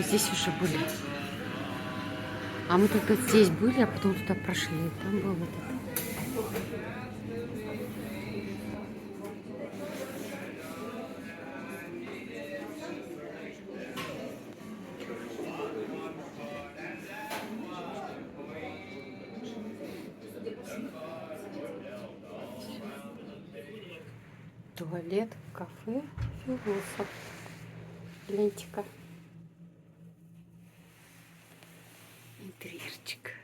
мы здесь уже были. А мы только здесь были, а потом туда прошли. Там был этот. Туалет, кафе, философ. Лентика. Интерьерчик.